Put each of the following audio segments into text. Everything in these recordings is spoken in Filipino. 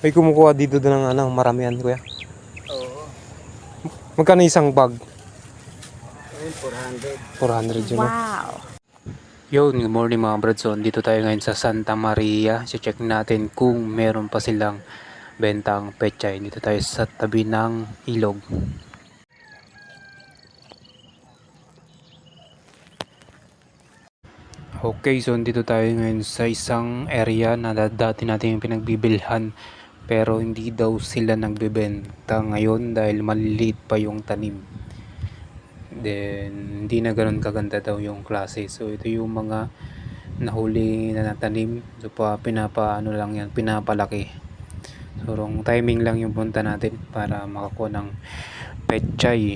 May kumukuha dito ng maramihan kuya. Oo. Magkano isang bag? Ayun, 400. 400 yun, no? Wow. Yun, good morning mga brodson. Dito tayo ngayon sa Santa Maria. Check natin kung meron pa silang bentang pechay. Dito tayo sa tabi ng ilog. Okay, so dito tayo ngayon sa isang area na dati natin yung pinagbibilhan. Pero hindi daw sila nagbebenta ngayon dahil maliliit pa yung tanim. Then, hindi na ganun kaganda daw yung klase. So, ito yung mga nahuli na natanim. So, pinapaano lang yan, pinapalaki. So, wrong timing lang yung punta natin para makakuha ng pechay.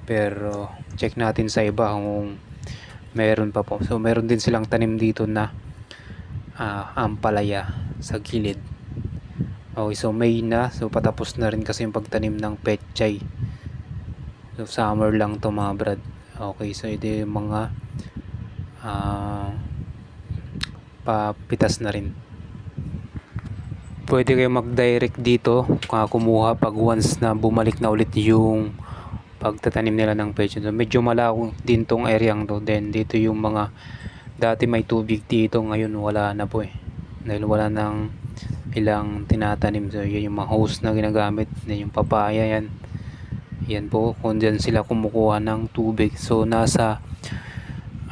Pero, check natin sa iba kung meron pa po. So, meron din silang tanim dito na ampalaya sa gilid. Okay, so May na. So, patapos na rin kasi yung pagtanim ng pechay. So, summer lang to mga brad. Okay, so ito yung mga papitas na rin. Pwede kayo mag-direct dito kumuha pag once na bumalik na ulit yung pagtatanim nila ng pechay. So, medyo malayo din tong area to. Then, dito yung mga dati may tubig dito. Ngayon, wala na po eh. Dahil wala nang ilang tinatanim. So, yun yung mga hose na ginagamit. Then, yung papaya yan. Yan po, kung dyan sila kumukuha ng tubig. So, nasa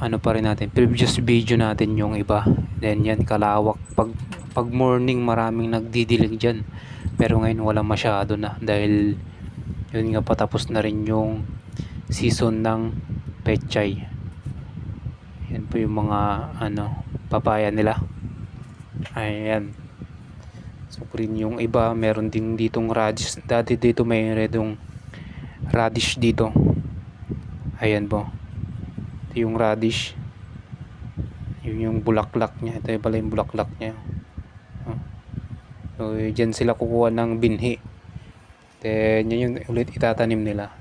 ano pa rin natin, previous video natin yung iba. Then, yan, kalawak. Pag morning, maraming nagdidilig dyan. Pero ngayon, wala masyado na. Dahil, yun nga, patapos na rin yung season ng pechay. Yan po yung mga, papaya nila. Ayan. So, rin yung iba, meron din ditong radish. Dati dito may redong radish dito. Ayan po. Ito yung radish. Yun yung bulaklak niya. Ito yung pala yung bulaklak niya. So, dyan sila kukuha ng binhi. Then, yun yung ulit itatanim nila.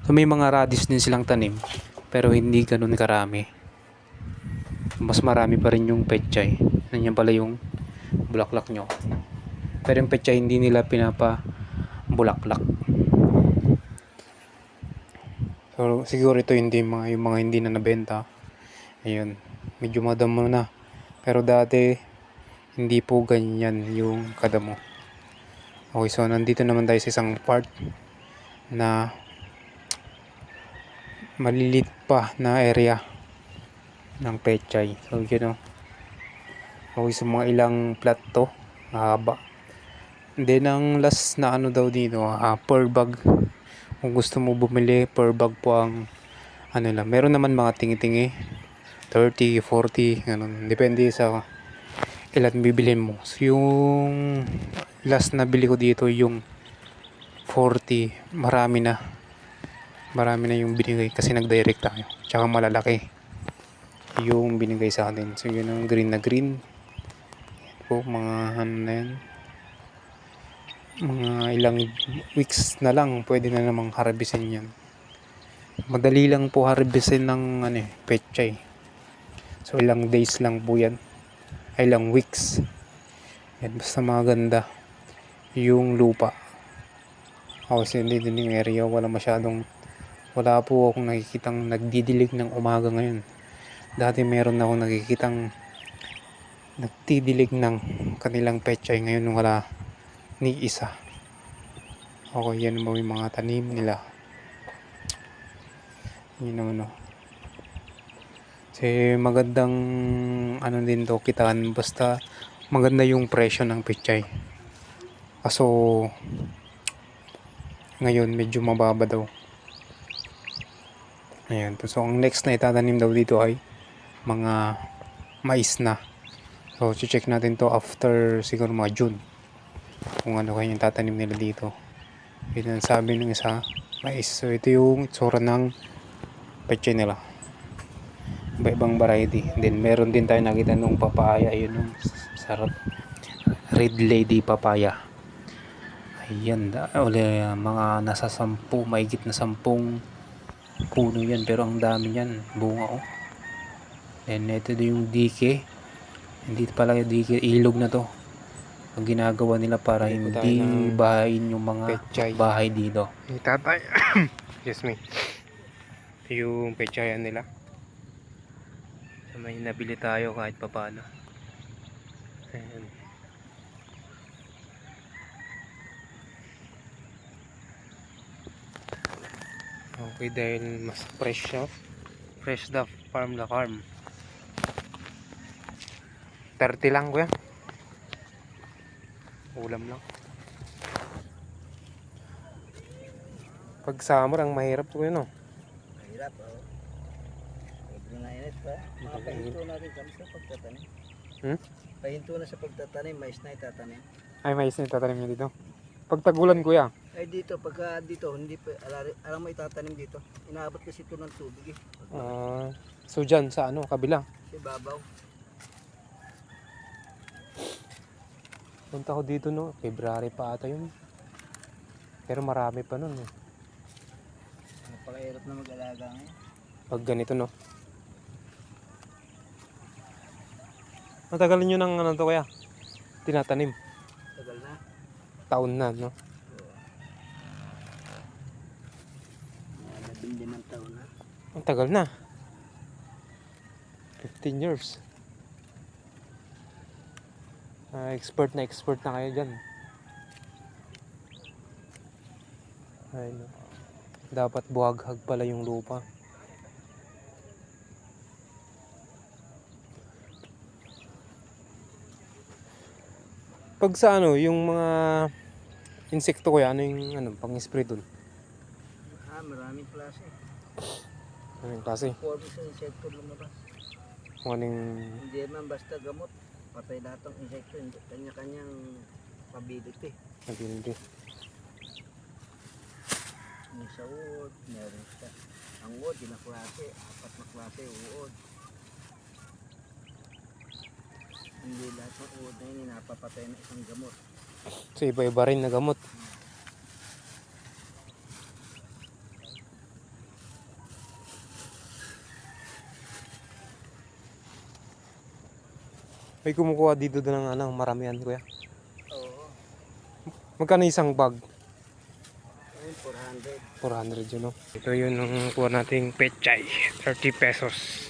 So, may mga radish din silang tanim. Pero hindi ganun karami. Mas marami pa rin yung pechay. Yan pala yung bulaklak nyo. Pero yung pechay hindi nila pinapa-bulaklak. So, siguro ito hindi yung mga hindi na nabenta. Ayun, medyo madamo na. Pero dati hindi po ganyan yung kadamo. Okay, so nandito naman tayo sa isang part na malilit pa na area ng pechay. So, yun o. Okay, so mga ilang plat to. Mahaba. Then, ang last na daw dito, per bag. Kung gusto mo bumili, per bag po ang lang. Meron naman mga tingi-tingi. 30, 40, ganun. Depende sa ilan bibilhin mo. So, yung last na bili ko dito, yung 40, marami na. Marami na yung binigay kasi nag-direct tayo. Tsaka malalaki yung binigay sa atin. So, yun ang green na green. Yan po, mga na yan. Mga ilang weeks na lang pwede na namang harbisin yan. Madali lang po harbisin ng pechay. So ilang days lang po yan, ay ilang weeks yan. Basta maganda yung lupa. Kasi hindi din yung area, wala po akong nakikitang nagdidilig ng umaga ngayon. Dati meron akong nakikitang nagdidilig ng kanilang pechay. Ngayon wala ni isa. Okay, yan mo yung mga tanim nila. Yun kasi magandang din to kitaan, basta maganda yung presyo ng pechay. Kaso ngayon medyo mababa daw. Ayan, so ang next na itatanim daw dito ay mga mais na. So check natin to after siguro mga June kung ano kaya yung tatanim nila dito. Yun ang sabi ng isa, mais. So ito yung itsura ng pechay nila, iba-ibang variety. Then meron din tayo nakita nung papaya, yun yung sarap, red lady papaya. Ayan, mga nasa 10, mahigit na 10 puno yan, pero ang dami yan, bunga oh. Then ito din yung dike, hindi pala yung dike, ilog na to. ang ginagawa nila para Bili po tayo hindi ng bahayin yung mga pechay. bahay dito. Ni tatay. Excuse me. Ito yung pechayan nila. So, may nabili tayo kahit papaano. Ayan. Okay, dahil mas fresh siya. Fresh the farm the farm. 30 lang kuya. Ulam lang. Pag summer ang mahirap to kuya no. Mahirap, oh. Sobrang init pa. Pahinto natin kami sa pagtatanim. Pahinto na sa pagtatanim, mais na itatanim. Ay, mais na itatanim nyo dito. Pag tagulan kuya. Ay dito, pagka dito, hindi pa, alam mo itatanim dito. Inaabot kasi ito ng tubig eh. So dyan sa ano, kabila. Sa babaw. Punta ko dito no, February pa ata yun. Pero marami pa nun eh. Napakahirap na mag-alaga ngayon. Pag ganito no. Matagal nyo ng ano to kaya? Tinatanim. Tagal na. Taon na no. Nabindi ng taon na. Ang tagal na. 15 years. Expert na kayo dyan. Ay, no. Dapat buhaghag pala yung lupa. Pag sa ano, yung mga insekto ko ano yung ano, pang-spray dun? Maraming klase. Anong klase? Form sa insekto lumabas. Kung anong Hindi man basta gamot. Patay lahat ng insekto. Kanya-kanyang pability. nabindi. May sa uod, meron siya. Ang uod, yun na klase. 4 na klase uod. Hindi lahat ng uod na yun, napapatay na isang gamot. So iba-iba rin na gamot. May kumukuha dito ng ano, maramihan kuya. Oo. Magkano isang bag? Ayun, 400. 400 yun no. Ito yun ang kuha nating pechay. 30 pesos.